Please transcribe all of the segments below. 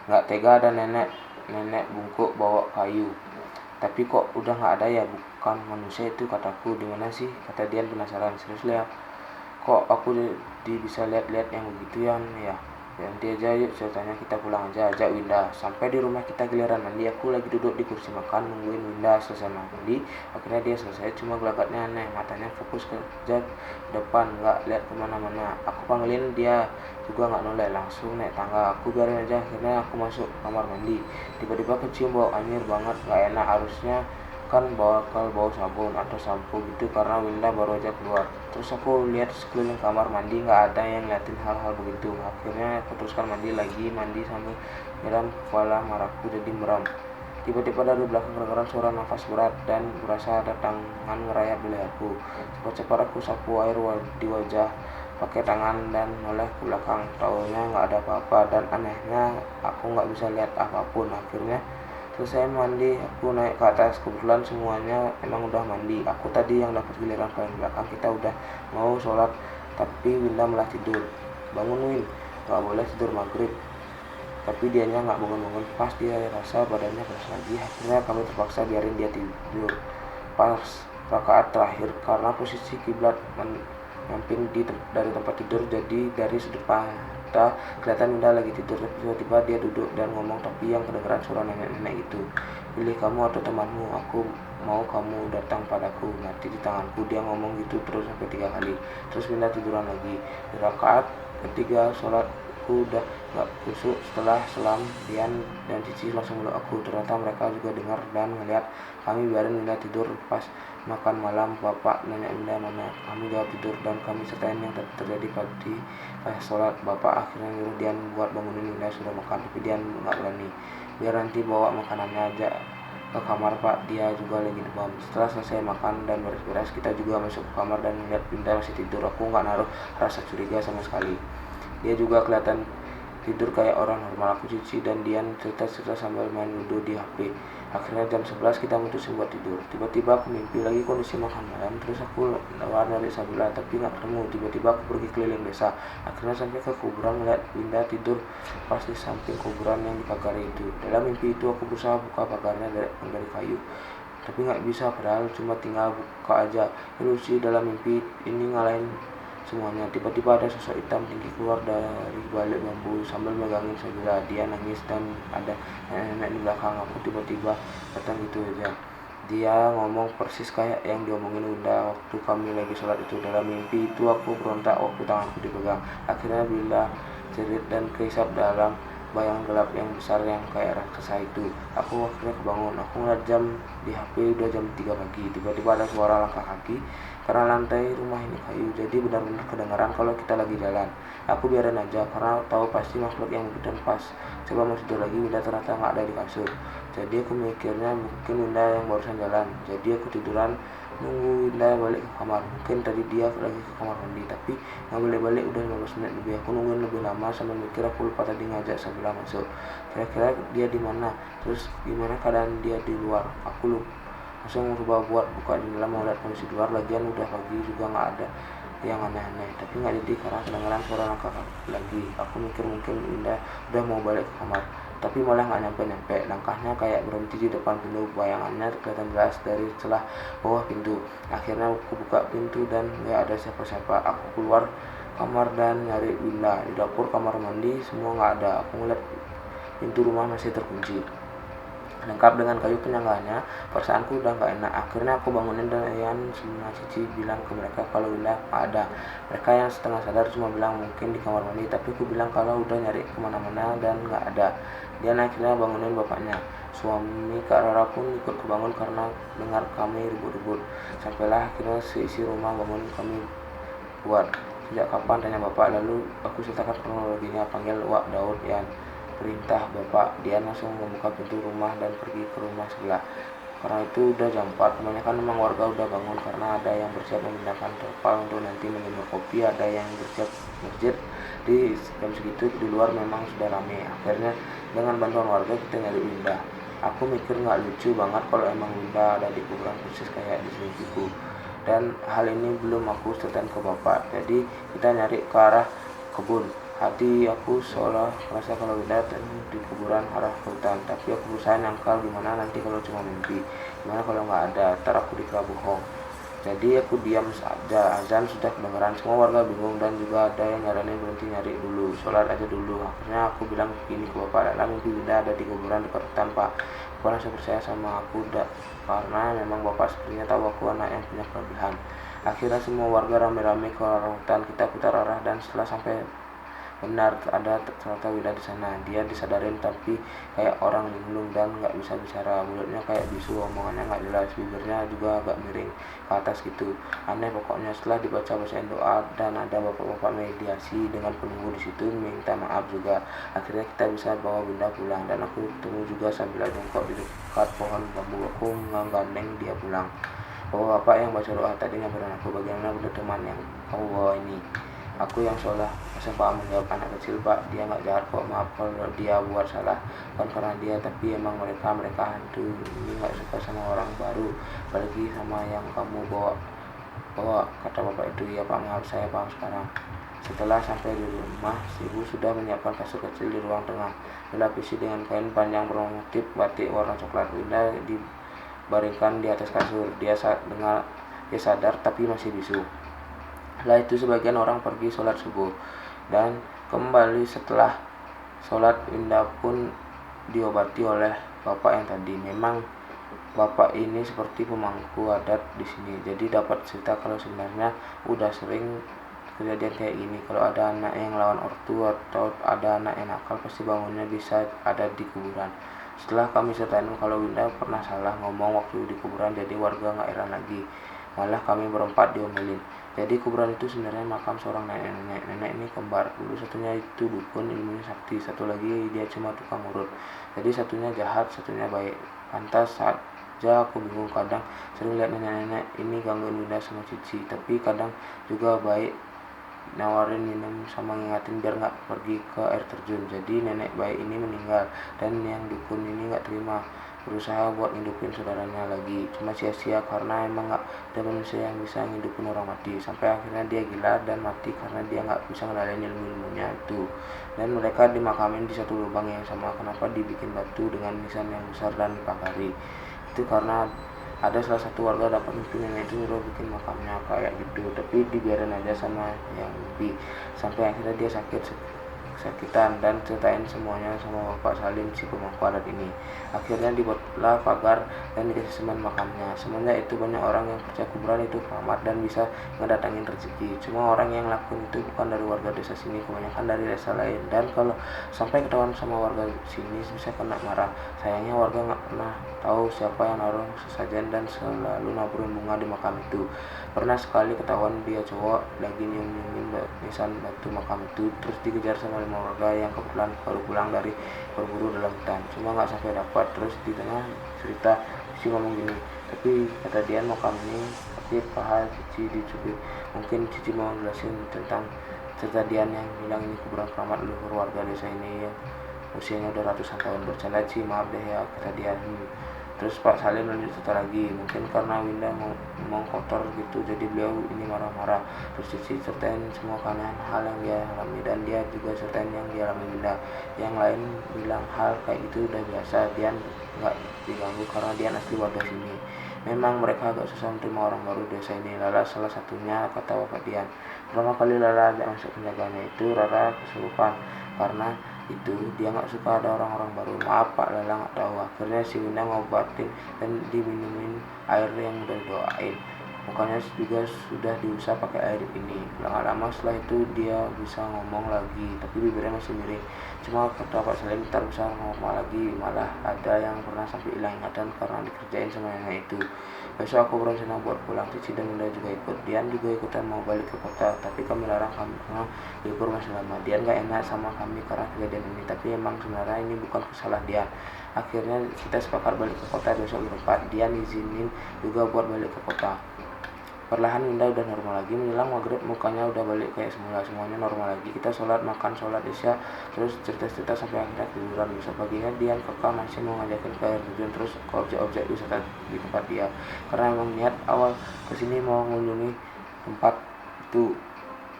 Nggak tega ada nenek bungkuk bawa kayu. Tapi kok udah nggak ada ya, bukan manusia itu, kataku. Di mana sih, kata Dian penasaran. Serius lihat, kok aku bisa lihat-lihat yang begitu ya. Nanti aja yuk ceritanya, kita pulang aja, ajak Winda. Sampai di rumah kita giliran mandi, aku lagi duduk di kursi makan nungguin Winda selesai mandi. Akhirnya dia selesai, cuma gelagatnya aneh, matanya fokus ke depan, nggak lihat kemana-mana. Aku panggilin dia juga nggak noleh, langsung naik tangga. Aku biarin aja. Akhirnya aku masuk kamar mandi, tiba-tiba kecium bau anjir banget, nggak enak. Harusnya kan bau sabun atau sampo gitu, karena Winda baru aja keluar. Terus aku lihat sekeliling kamar mandi, nggak ada yang ngeliatin hal-hal begitu. Akhirnya aku teruskan mandi sambil nyiram kepala marahku jadi meram. Tiba-tiba dari belakang kedengaran suara nafas berat dan berasa ada tangan ngerayap di leherku. Cepat-cepat aku sapu air di wajah pakai tangan dan noleh ke belakang. Taunya nggak ada apa-apa, dan anehnya aku nggak bisa lihat apapun. Akhirnya selesai mandi, aku naik ke atas. Kebetulan semuanya emang udah mandi. Aku tadi yang dapat giliran paling belakang. Kita udah mau sholat, tapi Winda malah tidur. Bangun Win, gak boleh tidur maghrib. Tapi dianya gak bangun-bangun. Pas dia rasa badannya keras lagi, akhirnya kami terpaksa biarin dia tidur. Pas rakaat terakhir, karena posisi kiblat nyamping dari tempat tidur, jadi dari sudut mata kelihatan Winda lagi tidur. Tiba-tiba dia duduk dan ngomong, tapi yang kedengeran suara nenek-nenek itu. Pilih kamu atau temanmu, aku mau kamu datang padaku, mati di tanganku. Dia ngomong gitu terus sampai 3 kali. Terus Winda tiduran lagi. Di rakaat ketiga sholatku udah gak kusuk. Setelah selam, Dian dan Cici langsung meluk aku. Ternyata mereka juga dengar dan ngeliat kami biarin Winda tidur. Pas makan malam, bapak nanya Winda mana, kami jawab tidur, dan kami ceritain yang terjadi tadi pas sholat. Bapak akhirnya nyuruh Dian buat bangunin Winda, sudah makan, tapi Dian gak berani. Biar nanti bawa makanannya aja ke kamar Pak, dia juga lagi demam. Setelah selesai makan dan beres-beres, kita juga masuk ke kamar dan melihat Winda masih tidur. Aku nggak naruh rasa curiga sama sekali. Dia juga kelihatan tidur kayak orang normal. Aku Cici dan Dian cerita-cerita sambil main ludo di HP. Akhirnya jam 11 kita mutusin buat tidur. Tiba-tiba aku mimpi lagi kondisi makan malam. Terus aku lewat dari Sabila tapi gak ketemu. Tiba-tiba aku pergi keliling desa. Akhirnya sampai ke kuburan, ngeliat Winda tidur pas di samping kuburan yang dipagari itu. Dalam mimpi itu aku berusaha buka pagarnya dari kayu, tapi gak bisa, padahal cuma tinggal buka aja. Ilusi dalam mimpi ini ngalahin semuanya. Tiba-tiba ada sosok hitam tinggi keluar dari balik bambu sambil megangin Sabila. Dia nangis dan ada nenek di belakang. Aku tiba-tiba datang gitu aja. Dia ngomong persis kayak yang diomongin Winda waktu kami lagi sholat itu. Dalam mimpi itu aku berontak waktu tanganku dipegang. Akhirnya bila jerit dan kehisap dalam bayang gelap yang besar yang kayak raksasa itu. Aku akhirnya kebangun. Aku ngeliat jam di HP, udah jam 3 pagi. Tiba-tiba ada suara langkah kaki. Karena lantai rumah ini kayu, jadi benar-benar kedengaran kalau kita lagi jalan. Aku biarin aja, karena tahu pasti makhluk yang begitu. Pas coba mau tidur lagi, Winda ternyata nggak ada di kasur. Jadi aku mikirnya mungkin Winda yang barusan jalan. Jadi aku tiduran nunggu Winda balik ke kamar. Mungkin tadi dia lagi ke kamar mandi, tapi nggak balik-balik, udah 15 menit lebih. Aku nungguin lebih lama sambil mikir. Aku lupa tadi ngajak Sabila masuk. Kira-kira dia di mana? Terus gimana keadaan dia di luar? Aku lupa. Langsung coba buat buka jendela mau lihat kondisi luar. Lagian udah pagi juga nggak ada yang aneh-aneh, tapi nggak jadi karena kedengaran suara langkah lagi. Aku mikir mungkin Winda udah mau balik ke kamar, tapi malah nggak nyampe-nyampe. Langkahnya kayak berhenti di depan pintu. Bayangannya kelihatan jelas dari celah bawah pintu. Akhirnya aku buka pintu dan nggak ada siapa-siapa. Aku keluar kamar dan nyari Winda di dapur, kamar mandi, semua nggak ada. Aku ngeliat pintu rumah masih terkunci, lengkap dengan kayu penyangganya. Perasaanku udah gak enak. Akhirnya aku bangunin dan Ian sama Cici bilang ke mereka kalau Winda gak ada. Mereka yang setengah sadar cuma bilang mungkin di kamar mandi, tapi aku bilang kalau udah nyari kemana-mana dan gak ada. Dia akhirnya bangunin bapaknya. Suami Kak Rara pun ikut kebangun karena dengar kami ribut-ribut. Sampailah akhirnya seisi rumah bangun kami buat. Sejak kapan, tanya bapak. Lalu aku ceritakan kronologinya. Panggil Wak Daud, Ian. Perintah bapak. Dia langsung membuka pintu rumah dan pergi ke rumah sebelah. Karena itu udah jam 4, kebanyakan memang warga udah bangun karena ada yang bersiap memindahkan terpal untuk nanti minum kopi, ada yang bersiap masjid. Di jam segitu di luar memang sudah ramai. Akhirnya dengan bantuan warga kita nyari Winda. Aku mikir nggak lucu banget kalau emang Winda ada di kuburan persis kayak di mimpiku. dan hal ini belum aku ceritain ke bapak. Jadi kita nyari ke arah kebun. Hati aku seolah merasa kalau Winda di kuburan arah ke hutan, tapi aku berusaha nyangkal gimana nanti kalau cuma mimpi, gimana kalau nggak ada, ntar aku dikira bohong. Jadi aku diam saja. Azan sudah kedengaran, semua warga bingung dan juga ada yang nyaranin berhenti nyari dulu, sholat aja dulu. Akhirnya aku bilang gini ke bapak, dalam mimpi Winda ada di kuburan dekat hutan pak. Bapak langsung percaya sama aku karena memang bapak sepertinya tahu aku anak yang punya kelebihan. Akhirnya semua warga rame-rame ke arah hutan, kita putar arah dan setelah sampai benar ada ternyata Winda di sana. Dia disadarin tapi kayak orang linglung dan nggak bisa bicara, mulutnya kayak bisu, omongannya nggak jelas, bibirnya juga agak miring ke atas gitu. Aneh pokoknya. Setelah dibacain doa dan ada bapak-bapak mediasi dengan penunggu di situ minta maaf juga. Akhirnya kita bisa bawa Winda pulang dan aku ketemu juga sambil jongkok di dekat pohon bambu. Aku menggandeng dia pulang. Bapak yang baca doa tadi ngabarin aku, bagaimana bener teman yang kamu bawa ini? Aku yang seolah masa Pak menjawab, anak kecil pak, dia nggak jahat kok, maaf kalau dia buat salah, bukan karena dia, tapi emang mereka hantu ini nggak suka sama orang baru, apalagi sama yang kamu bawa, kata bapak itu. Ya pak, maaf, saya paham sekarang. Setelah sampai di rumah, ibu sudah menyiapkan kasur kecil di ruang tengah, dilapisi dengan kain panjang bermotif batik warna coklat. Winda dibaringkan di atas kasur. Dia sadar tapi masih bisu. Setelah itu sebagian orang pergi sholat subuh dan kembali. Setelah sholat, Winda pun diobati oleh bapak yang tadi. Memang bapak ini seperti pemangku adat di sini, jadi dapat cerita kalau sebenarnya udah sering kejadian kayak gini. Kalau ada anak yang lawan ortu atau ada anak yang nakal, pasti bangunnya bisa ada di kuburan. Setelah kami ceritain kalau Winda pernah salah ngomong waktu di kuburan, jadi warga nggak heran lagi, malah kami berempat diomelin. Jadi kuburan itu sebenarnya makam seorang nenek. Nenek ini kembar. Dulu satunya itu dukun, ilmunya sakti, satu lagi dia cuma tukang urut. Jadi satunya jahat, satunya baik. Pantas saja aku bingung, kadang sering lihat nenek-nenek ini gangguin Winda sama Cici, tapi kadang juga baik, nawarin minum sama ngingatin biar nggak pergi ke air terjun. Jadi nenek baik ini meninggal dan yang dukun ini nggak terima, berusaha buat ngidupin saudaranya lagi, cuma sia-sia karena emang gak ada manusia yang bisa ngidupin orang mati. Sampai akhirnya dia gila dan mati karena dia gak bisa ngendaliin ilmu-ilmunya itu. Dan mereka dimakamin di satu lubang yang sama. Kenapa dibikin batu dengan nisan yang besar dan dipagari? Itu karena ada salah satu warga dapat mimpi nenek itu nyuruh bikin makamnya kayak gitu, tapi dibiarin aja sama yang mimpi. Sampai akhirnya dia sakitan dan ceritain semuanya sama Bapak Salim, si pemangku adat ini. Akhirnya dibuatlah pagar dan dikasih semen makamnya. Semenjak itu banyak orang yang percaya kuburan itu keramat dan bisa ngedatangin rezeki. Cuma orang yang lakuin itu bukan dari warga desa sini, kebanyakan dari desa lain. Dan kalau sampai ketahuan sama warga sini bisa kena marah. Sayangnya warga nggak pernah tahu siapa yang naruh sesajen dan selalu naburin bunga di makam itu. Pernah sekali ketahuan dia cowok lagi nyium-nyiumin nisan batu makam itu, terus dikejar sama 5 warga yang kebetulan baru pulang dari berburu dalam hutan. Cuma nggak sampai dapat. Terus di tengah cerita Cici ngomong gini, tapi kata dia makam ini tapi paha Cici dicubit. Mungkin Cici mau jelasin tentang cerita Dian yang bilang ini kuburan keramat leluhur warga desa ini yang usianya udah ratusan tahun. Bercanda Ci, maaf deh ya, kata Dian. Terus Pak Salim lanjut cerita lagi, mungkin karena Winda ngomong kotor gitu jadi beliau ini marah-marah. Terus Cici ceritain semua keanehan hal yang dia alami dan dia juga ceritain yang dialami Winda. Yang lain bilang hal kayak gitu udah biasa, Dian nggak diganggu karena Dian asli warga sini. Memang mereka agak susah menerima orang baru desa ini. Lala salah satunya, kata Bapak Dian. Pertama kali Lala ajak masuk penjaganya itu Rara kesurupan. Karena itu dia nggak suka ada orang-orang baru. Maaf Pak, Lala nggak tahu. Akhirnya si Winda ngobatin dan diminumin air yang udah didoain. Mukanya juga sudah diusap pakai air ini. Lama lama setelah itu dia bisa ngomong lagi, tapi bibirnya masih miring. Cuma kata Pak Salim ntar bisa ngomong lagi. Malah ada yang pernah sampai hilang ingatan karena dikerjain sama nenek itu. Besok aku berencana buat pulang. Cici dan Winda juga ikut. Dian juga ikutan mau balik ke kota, tapi kami larang kami karena libur masih lama. Dian gak enak sama kami karena kejadian ini, tapi emang sebenarnya ini bukan kesalahan Dian. Akhirnya kita sepakat balik ke kota besok berempat. Dian izinin juga buat balik ke kota. Perlahan Winda udah normal lagi. Menjelang maghrib mukanya udah balik kayak semula, semuanya normal lagi. Kita sholat, makan, sholat isya, terus cerita-cerita sampai akhirnya tiduran. Besok paginya Dian kekal masih mau ngajakin ke air terjun, terus ke objek-objek wisata di tempat dia. Karena emang niat awal kesini mau mengunjungi tempat itu,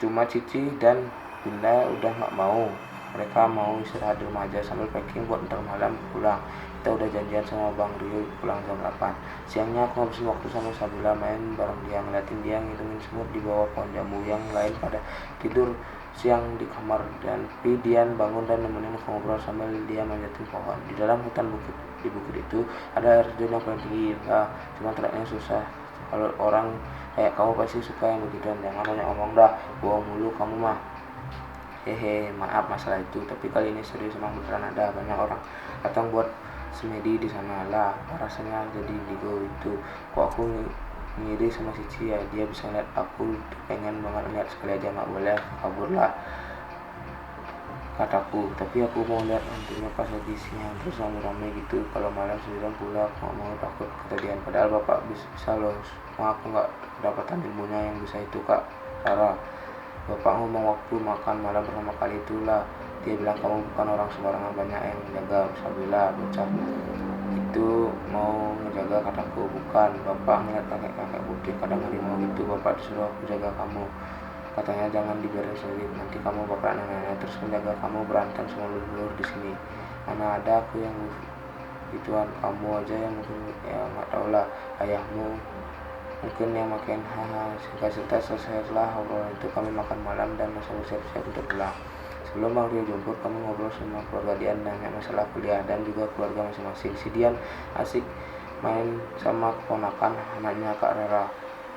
cuma Cici dan Winda udah nggak mau. Mereka mau istirahat di rumah aja sambil packing buat ntar malam pulang. Kita udah janjian sama Bang Rio pulang jam 8. Siangnya aku ngabisin waktu sama Sabila, main bareng dia, ngeliatin dia ngitungin semut di bawah pohon jambu. Yang lain pada tidur siang di kamar, dan Dian bangun dan nemenin aku ngobrol sambil dia manjatin pohon. Di dalam hutan di bukit itu ada air terjun yang paling tinggi. Cuma tracknya susah. Kalau orang kayak kamu pasti suka yang begituan. Jangan banyak ngomong dah, bohong mulu kamu mah. Hehe, maaf masalah itu, tapi kali ini serius, emang beneran ada banyak orang datang buat semedi di sana. Lah rasanya jadi indigo itu. Kok aku ngiri sama Cici ya, dia bisa lihat aku, pengen banget lihat sekali aja, nggak boleh kabur lah kataku. Tapi aku mau lihat hantunya pas lagi siang terus rame-rame gitu. Kalau malam sendirian pula aku nggak mau, takut kejadian. Padahal bapak bisa loh, cuma aku nggak kedapatan ilmunya yang bisa itu Kak Rara. Bapak ngomong waktu makan malam pertama kali itulah, dia bilang kamu bukan orang sembarangan, banyak yang menjaga. Sabila bocah itu mau ngejaga, kataku. Bukan, bapak ngeliat kakek-kakek putih kadang harimau gitu, bapak disuruh aku jaga kamu. Katanya jangan dibiarin sendiri, nanti kamu bakal aneh-aneh, terus menjaga kamu berantem sama leluhur di sini. Mana ada aku yang gituan, kamu aja yang mungkin ya nggak tau lah, ayahmu mungkin yang makin. Singkat cerita selesailah obrolan itu, kami makan malam dan langsung siap-siap untuk pulang. Sebelum Bang Rio jemput, kami ngobrol sama keluarga Dian, nanya masalah kuliah dan juga keluarga masing-masing. Si Dian asik main sama keponakan anaknya Kak Rara.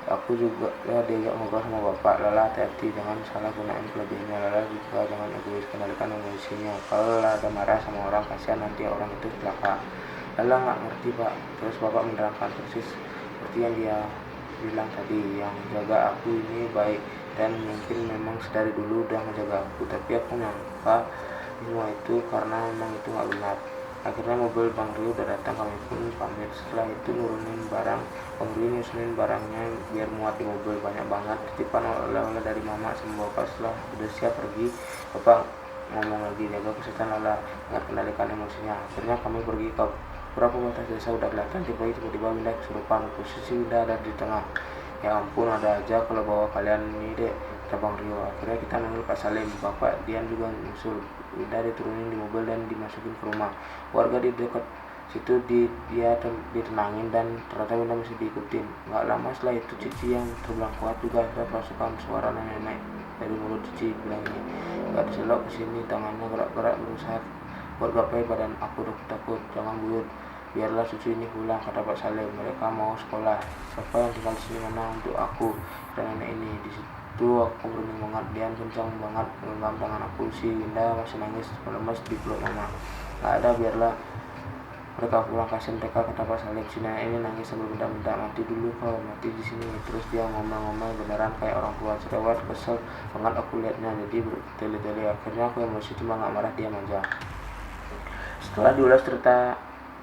Aku juga ya diajak ngobrol sama bapak. Lala hati-hati, jangan salah gunain kelebihannya. Lala juga jangan egois, kendalikan emosinya. Kalau Lala ada marah sama orang, kasihan nanti orang itu celaka. Lala nggak ngerti pak. Terus bapak menerangkan persis seperti yang dia bilang tadi, yang jaga aku ini baik dan mungkin memang sedari dulu udah menjaga aku, tapi aku nyangka semua itu karena memang itu nggak benar. Akhirnya mobil Bang Rio udah datang, kami pun pamit. Setelah itu nurunin barang, Bang Rio nyusunin barangnya biar muat di mobil, banyak banget titipan oleh-oleh dari mama sama bapak. Setelah udah siap pergi, bapak ngomong lagi, jaga kesehatan Lala, ingat kendalikan emosinya. Akhirnya kami pergi ke berapa batas desa, udah kelihatan tiba-tiba Winda kesurupan. Posisi Winda ada di tengah. Ya ampun, ada aja kalau bawa kalian ini dek, kata Bang Rio. Akhirnya kita manggil Pak Salim, bapak Dian juga nyusul. Winda diturunin di mobil dan dimasukin ke rumah. Warga di dekat situ dia ditenangin, dan ternyata Winda masih diikutin. Nggak lama setelah itu Cici yang terbilang kuat juga akhirnya kerasukan. Suara nenek dari mulut Cici bilang ini, nggak diselok kesini, tangannya gerak-gerak berusaha buat gapai badan. Aku udah takut, jangan buyut, biarlah cucu ini pulang, kata Pak Salim. Mereka mau sekolah. Siapa yang tinggal di sini mana untuk aku dan nenek ini? Di situ aku berunding banget. Dian kencang banget menggenggam tangan aku. Si Winda masih nangis melemes di peluk mama. Nggak ada, biarlah mereka pulang, kasihan mereka, kata Pak Salim. Si nenek ini nangis sambil minta mati dulu kau, mati di sini. Terus dia ngomel-ngomel beneran kayak orang tua. Cerewet, kesel banget aku liatnya, jadi bertele-tele. Akhirnya aku emosi, cuma nggak marah, dia aja. Setelah diulas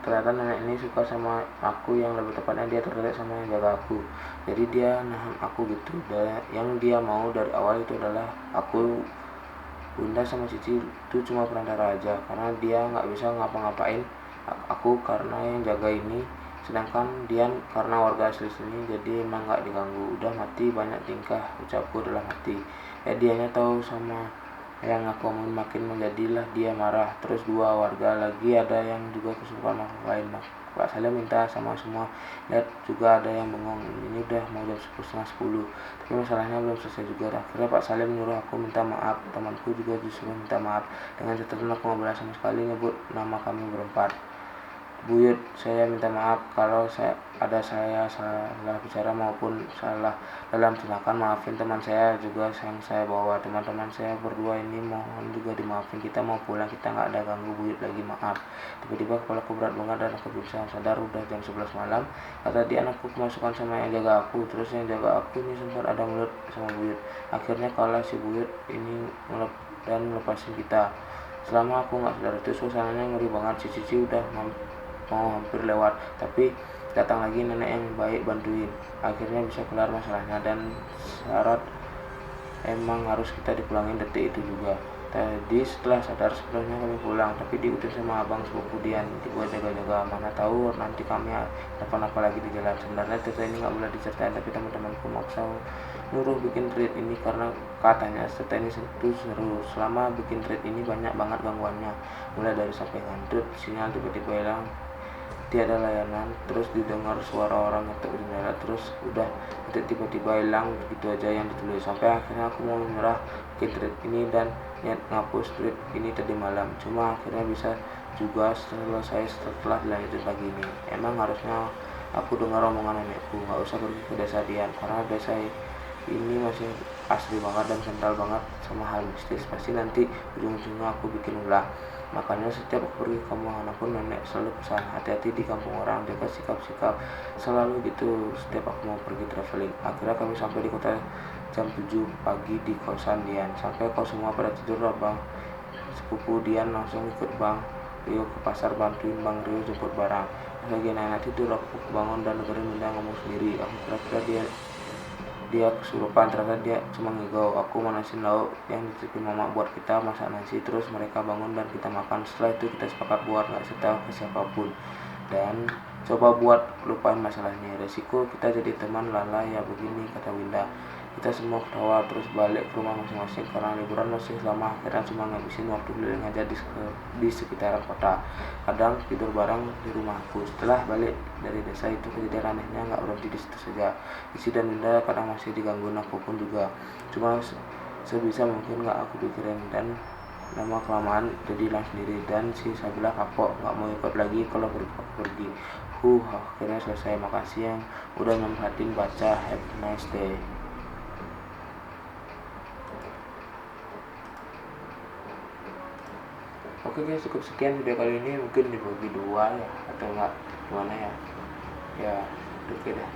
ternyata nenek ini suka sama aku, yang lebih tepatnya dia tertarik sama yang jaga aku. Jadi dia nahan aku gitu. Yang dia mau dari awal itu adalah aku, Bunda sama Cici itu cuma perantara aja, karena dia nggak bisa ngapa-ngapain aku karena yang jaga ini. Sedangkan Dian karena warga asli sini, jadi emang nggak diganggu. Udah mati banyak tingkah, ucapku adalah mati. Dianya tahu sama yang aku omongin, makin menjadilah dia marah. Terus dua warga lagi ada yang juga kesukaan makhluk lain. Pak Salim minta sama semua lihat, juga ada yang bengong. Ini udah mau jam 10:30, tapi masalahnya belum selesai juga. Akhirnya Pak Salim nyuruh aku minta maaf. Temanku juga disuruh minta maaf, dengan catatan aku nggak boleh sama sekali nyebut nama kami berempat. Buyut, saya minta maaf kalau saya salah bicara maupun salah dalam tindakan. Maafin teman saya juga yang saya bawa. Teman-teman saya berdua ini mohon juga dimaafin. Kita mau pulang, kita nggak ada ganggu Buyut lagi, maaf. Tiba-tiba kepalaku berat banget dan aku bisa sadar udah jam 11 malam. Kata dia, anakku kemasukan sama yang jaga aku. Terus yang jaga aku ini sempat ada mulut sama Buyut. Akhirnya kalah si Buyut ini dan melepasin kita. Selama aku nggak sadar itu suasananya ngeri banget. Si Cici udah mau hampir lewat, tapi datang lagi nenek yang baik bantuin, akhirnya bisa kelar masalahnya. Dan syarat emang harus kita dipulangin detik itu juga. Tadi setelah sadar sebenarnya kami pulang, tapi diikutin sama abang sepupu Dian dibuat jaga-jaga, mana tahu nanti kami apa lagi di jalan. Sebenarnya cerita ini nggak boleh diceritain, tapi teman-temanku maksa nyuruh bikin treat ini karena katanya cerita ini seru. Selama bikin treat ini banyak banget gangguannya, mulai dari sampai ngantut, sinyal tiba-tiba hilang, tiada layanan, terus didengar suara orang ngetuk jendela, terus udah tiba-tiba hilang begitu aja yang ditulis. Sampai akhirnya aku mau menyerah ke tweet ini dan niat ngapus tweet ini tadi malam, cuma akhirnya bisa juga selesai setelah dilanjut lagi ini. Emang harusnya aku dengar omongan nenekku, nggak usah pergi ke desa Dian, karena desa ini masih asli banget dan kental banget sama hal mistis. Pasti nanti ujung-ujungnya aku bikin ulah. Makanya setiap aku pergi ke kampung manapun, nenek selalu pesan hati-hati di kampung orang, jaga sikap-sikap, selalu gitu setiap aku mau pergi traveling. Akhirnya kami sampai di kota jam 7 pagi di kosan Dian. Sampai kau semua pada tidur, abang sepupu Dian langsung ikut Bang Rio ke pasar bantuin Bang Rio jemput barang. Pas lagi anak tidur, aku bangun dan dengerin Bunda ngomong sendiri. Aku kira-kira dia kesurupan, ternyata dia cuma ngigau. Aku manasin lauk yang dititipin mama buat kita, masak nasi, terus mereka bangun dan kita makan. Setelah itu kita sepakat buat gak cerita ke siapapun dan coba buat lupain masalah ini. Resiko kita jadi teman lala ya begini, kata Winda. Kita semua ketawa terus balik ke rumah masing-masing karena liburan masih lama. Akhirnya cuma ngabisin waktu keliling aja di sekitaran kota. Kadang tidur bareng di rumahku. Setelah balik dari desa itu, kejadian anehnya nggak berhenti di situ saja. Isi dan Winda kadang masih digangguin, aku pun juga. Cuma sebisa mungkin nggak aku pikirin, dan lama kelamaan jadi hilang sendiri. Dan si Sabila kapok nggak mau ikut lagi kalau pergi. Akhirnya selesai. Makasih yang udah nyempetin baca. Have a nice day. Oke guys, cukup sekian video kali ini. Mungkin dibagi dua ya, atau enggak gimana ya. Ya, oke dah.